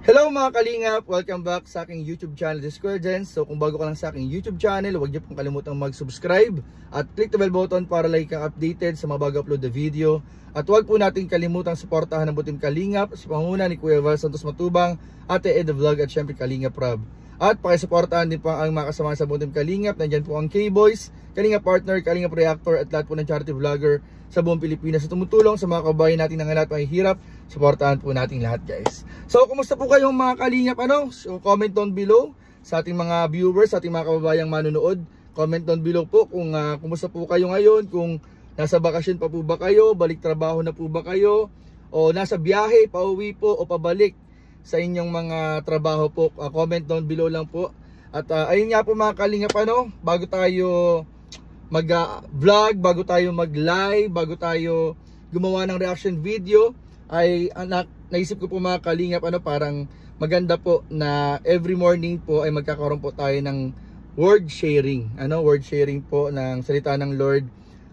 Hello mga kalingap! Welcome back sa aking YouTube channel, The Square Gens. So kung bago ka lang sa aking YouTube channel, huwag niyo pong kalimutang mag-subscribe at click the bell button para lagi kang updated sa mga bago upload na video. At huwag po natin kalimutang suportahan ng Butim Kalingap, si panguna ni Kuya Val Santos Matubang, Ate Ed Vlog at syempre Kalingap Rob. At pakisuportahan din po ang mga kasama sa Butim Kalingap. Nandyan po ang K-Boys, Kalingap Partner, Kalingap Reactor at lahat po ng charity vlogger sa buong Pilipinas na tumutulong sa mga kababayan natin ng lahat may hirap. Suportahan po natin lahat, guys. So kumusta po kayong mga kalingap? So comment down below sa ating mga viewers, sa ating mga kababayang manonood. Comment down below po kung kumusta po kayo ngayon, kung nasa bakasyon pa po ba kayo, balik trabaho na po ba kayo, o nasa biyahe, pauwi po o pabalik sa inyong mga trabaho po. Comment down below lang po. At ayun nga po mga kalingap, bago tayo mag-vlog, bago tayo mag-live, bago tayo gumawa ng reaction video, ay naisip ko po mga kalingap, parang maganda po na every morning po ay magkakaroon po tayo ng word sharing, word sharing po ng salita ng Lord.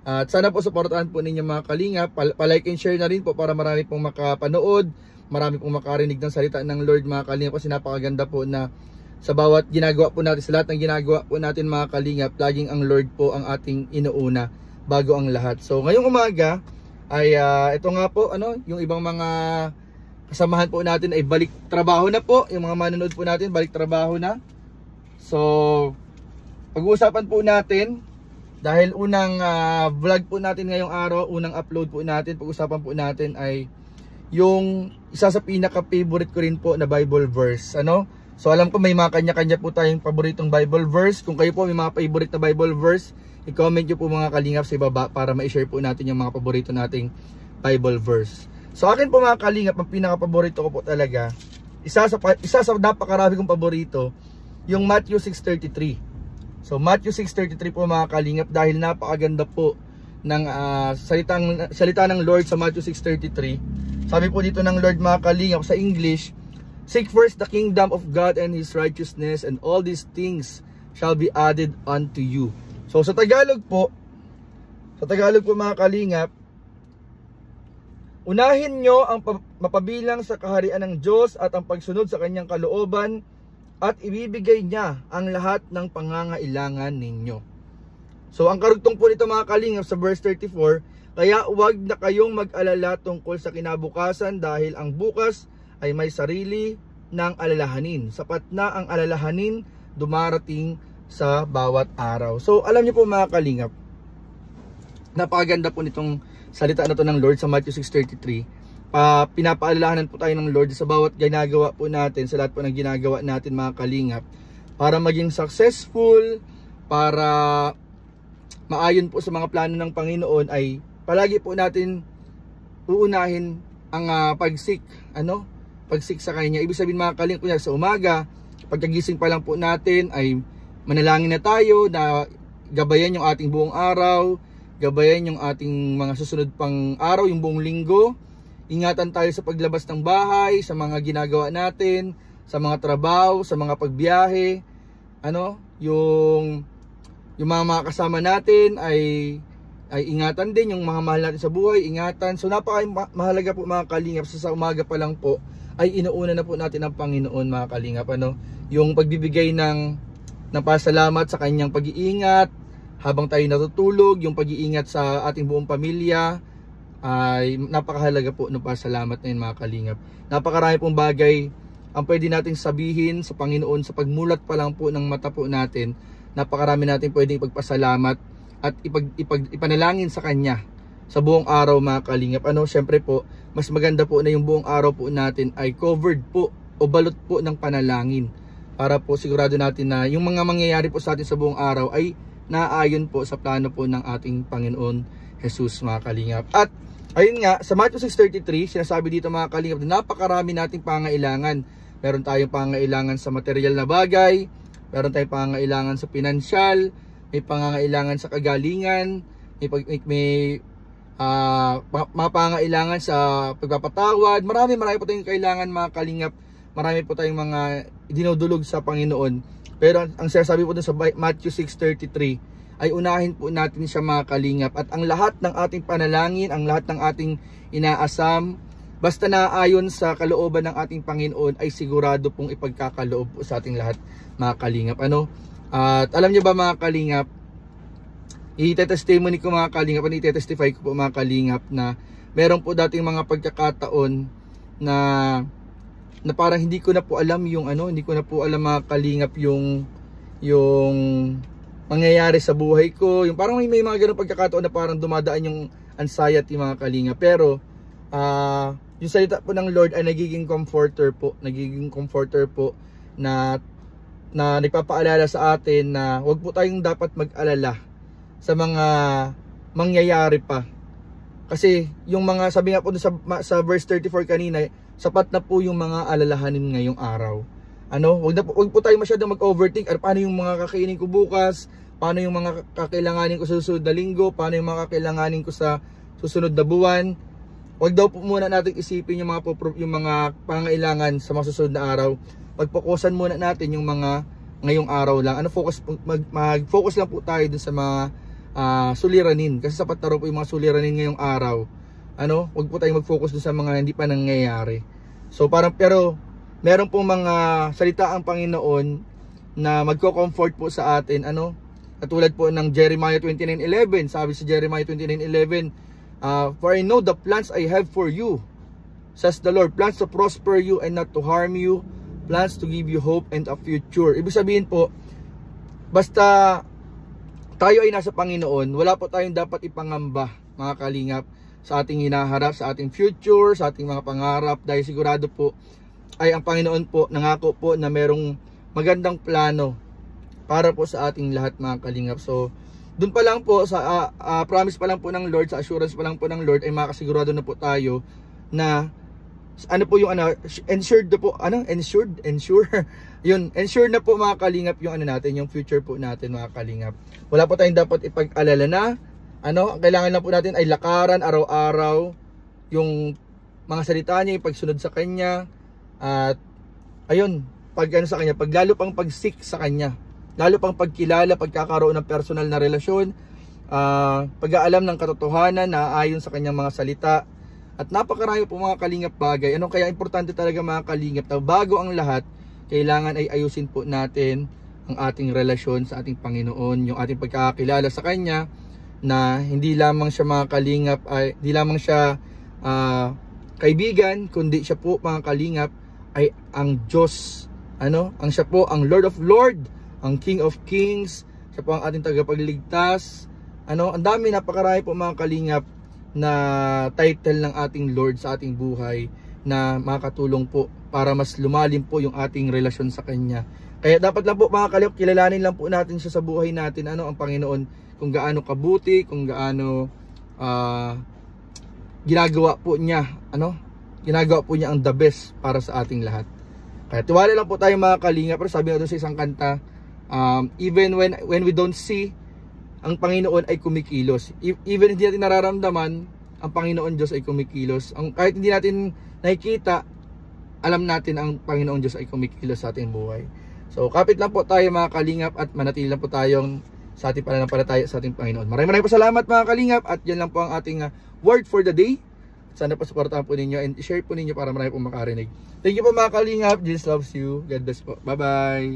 At sana po supportahan po ninyo mga kalingap, palike and share na rin po para marami pong makapanood, marami pong makarinig ng salita ng Lord mga kalingap, kasi napakaganda po na sa bawat ginagawa po natin, sa lahat ng ginagawa po natin mga kalingap, laging ang Lord po ang ating inuuna bago ang lahat. So ngayong umaga ay ito nga po, yung ibang mga kasamahan po natin ay balik trabaho na po. Yung mga manonood po natin balik trabaho na. So pag-uusapan po natin, dahil unang vlog po natin ngayong araw, unang upload po natin, pag-uusapan po natin ay yung isa sa pinaka-favorite ko rin po na Bible verse. So alam ko may mga kanya-kanya po tayong paboritong Bible verse. Kung kayo po may mga favorite na Bible verse, i-comment nyo po mga kalingap sa ibaba para ma-share po natin yung mga paborito nating Bible verse. So akin po mga kalingap, ang pinaka-paborito ko po talaga, isa sa napakarami kong paborito, yung Matthew 6:33. So Matthew 6:33 po mga kalingap, dahil napakaganda po ng salita ng Lord sa Matthew 6:33. Sabi po dito ng Lord mga kalingap sa English, "Seek first the kingdom of God and His righteousness, and all these things shall be added unto you." So sa Tagalog po mga kalingap, unahin nyo ang mapabilang sa kaharian ng Diyos at ang pagsunod sa kanyang kalooban, at ibibigay niya ang lahat ng pangangailangan ninyo. So ang karugtong po nito mga kalingap sa verse 34, "Kaya huwag na kayong mag-alala tungkol sa kinabukasan, dahil ang bukas ay may sarili ng alalahanin. Sapat na ang alalahanin dumarating sa bawat araw." So alam niyo po mga kalingap, napakaganda po nitong salita na to ng Lord sa Matthew 6:33. Pinapaalalahanan po tayo ng Lord sa bawat ginagawa po natin, sa lahat po ng ginagawa natin mga kalingap, para maging successful, para maayon po sa mga plano ng Panginoon, ay palagi po natin uunahin ang pagsik sa kanya. Ibig sabihin mga kalingap, sa umaga, pagkagising pa lang po natin ay manalangin na tayo na gabayan yung ating buong araw, gabayan yung ating mga susunod pang araw, yung buong linggo. Ingatan tayo sa paglabas ng bahay, sa mga ginagawa natin, sa mga trabaho, sa mga pagbiyahe. Yung mga kasama natin ay ingatan din, yung mga mahal natin sa buhay, ingatan. So napaka-mahalaga po mga kalingap, sa umaga pa lang po ay inuuna na po natin ang Panginoon mga kalingap. Yung pagbibigay ng pasalamat sa kanyang pag-iingat habang tayo natutulog, yung pag-iingat sa ating buong pamilya, ay napakahalaga po ng pasalamat na yun mga kalingap. Napakarami pong bagay ang pwede nating sabihin sa Panginoon sa pagmulat pa lang po ng mata po natin. Napakarami natin pwedeng ipagpasalamat at ipanalangin sa kanya sa buong araw mga kalingap. Syempre po, mas maganda po na yung buong araw po natin ay covered po o balot po ng panalangin, para po sigurado natin na yung mga mangyayari po sa atin sa buong araw ay naayon po sa plano po ng ating Panginoon Jesus mga kalingap. At ayun nga, sa Matthew 6:33, sinasabi dito mga kalingap na napakarami nating pangailangan. Meron tayong pangailangan sa material na bagay, meron tayong pangailangan sa pinansyal, may pangangailangan sa kagalingan, may mga pangailangan sa pagpapatawad. Marami po tayong kailangan mga kalingap. Marami po tayong mga dinudulog sa Panginoon. Pero ang sinasabi po dun sa Matthew 6:33 ay unahin po natin siya mga kalingap. At ang lahat ng ating panalangin, ang lahat ng ating inaasam, basta naayon sa kalooban ng ating Panginoon ay sigurado pong ipagkakaloob po sa ating lahat, mga kalingap. Ano? At alam niyo ba, mga kalingap, i-testimony ko, mga kalingap, i-testify ko po, mga kalingap, na meron po dating mga pagkakataon na parang hindi ko na po alam yung hindi ko na po alam, mga kalingap, yung mangyayari sa buhay ko. Yung parang may mga ganung pagkakataon na parang dumadaan yung anxiety, mga kalingap. Pero yung salita po ng Lord ay nagiging comforter po na nagpapaalala sa atin na huwag po tayong dapat mag-alala sa mga mangyayari pa. Kasi yung mga, sabi nga po sa verse 34 kanina, sapat na po yung mga alalahanin ngayong araw. Huwag po tayo masyadong mag-overthink. Paano yung mga kakainin ko bukas? Paano yung mga kakailanganin ko sa susunod na linggo? Paano yung mga kakailanganin ko sa susunod na buwan? Huwag daw po muna natin isipin yung mga pangailangan sa mga susunod na araw. Pagpokusan muna natin yung mga ngayong araw lang. Mag-focus lang po tayo dun sa mga suliranin. Kasi sapat na rin po yung mga suliranin ngayong araw. Huwag po tayong mag-focus dun sa mga hindi pa nangyayari. So pero meron po mga salita ang Panginoon na magko-comfort po sa atin. Katulad po ng Jeremiah 29:11. Sabi sa Jeremiah 29:11, for I know the plans I have for you, says the Lord, plans to prosper you and not to harm you, plans to give you hope and a future. Ibig sabihin po, basta tayo ay nasa Panginoon, wala po tayong dapat ipangamba, mga kalingap, sa ating hinaharap, sa ating future, sa ating mga pangarap, dahil sigurado po ay ang Panginoon po nangako po na merong magandang plano para po sa ating lahat, mga kalingap. So doon pa lang po sa promise pa lang po ng Lord, sa assurance pa lang po ng Lord, ay makasigurado na po tayo na ensured na po, yun, ensured na po, mga kalingap, yung natin, yung future po natin, mga kalingap. Wala po tayong dapat ipag-alala na ang kailangan lang po natin ay lakaran araw-araw yung mga salita niya, yung pagsunod sa kanya, at ayun, sa kanya, lalo pang pag-seek sa kanya, lalo pang pagkilala, pagkakaroon ng personal na relasyon, pag-aalam ng katotohanan na ayon sa kanyang mga salita, at napakarami po, mga kalingap, bagay. Kaya importante talaga, mga kalingap, na bago ang lahat, kailangan ay ayusin po natin ang ating relasyon sa ating Panginoon, yung ating pagkakakilala sa kanya, na hindi lamang siya, mga kalingap, hindi lamang siya kaibigan, kundi siya po, mga kalingap, ay ang Diyos. Siya po ang Lord of Lords, ang King of Kings, siya po ang ating tagapagligtas. Ang dami, napakarami po, mga kalingap, na title ng ating Lord sa ating buhay na makatulong po para mas lumalim po yung ating relasyon sa Kanya. Kaya dapat lang po, mga kalingap, kilalanin lang po natin siya sa buhay natin, ang Panginoon, kung gaano kabuti, kung gaano ginagawa po niya ang the best para sa ating lahat. Kaya tiwala lang po tayo, mga kalingap. Pero sabi nga doon sa isang kanta, even when we don't see, ang Panginoon ay kumikilos. Even hindi natin nararamdaman, ang Panginoon Diyos ay kumikilos. Kahit hindi natin nakikita, alam natin ang Panginoon Diyos ay kumikilos sa ating buhay. So kapit lang po tayo, mga kalingap, at manatili lang po tayong sa ating pananampalataya sa ating Panginoon. Maraming po salamat, mga kalingap, at yan lang po ang ating word for the day. Sana po supportahan po ninyo and share po ninyo para marami po makarinig. Thank you po, mga kalingap. Jesus loves you. God bless po. Bye bye.